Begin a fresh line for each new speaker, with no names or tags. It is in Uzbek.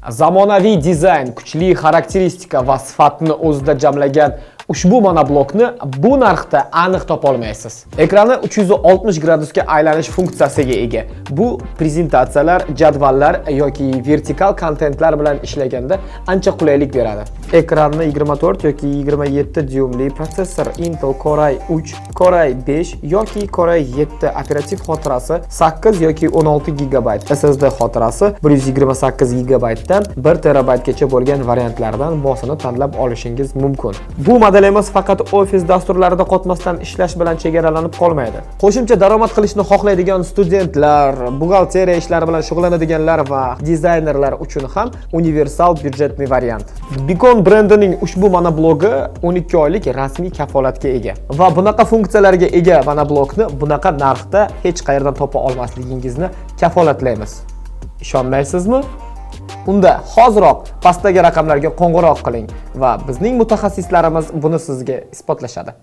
Zamonaviy dizayn, kuchli xarakteristika va sifatni o'zida jamlagan ushbu monoblokni bu narxda aniq topa olmaysiz. Ekrani 360 gradusga aylanish funksiyasiga ega. Bu prezentatsiyalar, jadvallar yoki vertikal kontentlar bilan ishlaganda ancha qulaylik beradi. Ekranni 24 yoki 27 dyumli protsessor Intel Core i3, Core i5 yoki Core i7 operativ xotirasi 8 yoki 16 GB, SSD xotirasi 128 GB dan 1 terabaytgacha bo'lgan variantlardan mosini tanlab olishingiz mumkin. Bu model emas faqat Office dasturlarida qotmasdan ishlash bilan chegaralanib qolmaydi. Qo'shimcha daromad qilishni xohlaydigan studentlar, buxgalteriya ishlari bilan shug'ullanadiganlar va dizaynerlar uchun ham universal byudjetli variant. Beacon brendining ushbu monoblogi 12 oylik rasmiy kafolatga ega va bunaqa funksiyalarga ega monoblokni bunaqa narxda hech qayerdan topa olmasligingizni kafolatlaymiz. Ishonmaysizmi? Unda hoziroq pastdagi raqamlarga qo'ng'iroq qiling va bizning mutaxassislarimiz buni sizga isbotlashadi.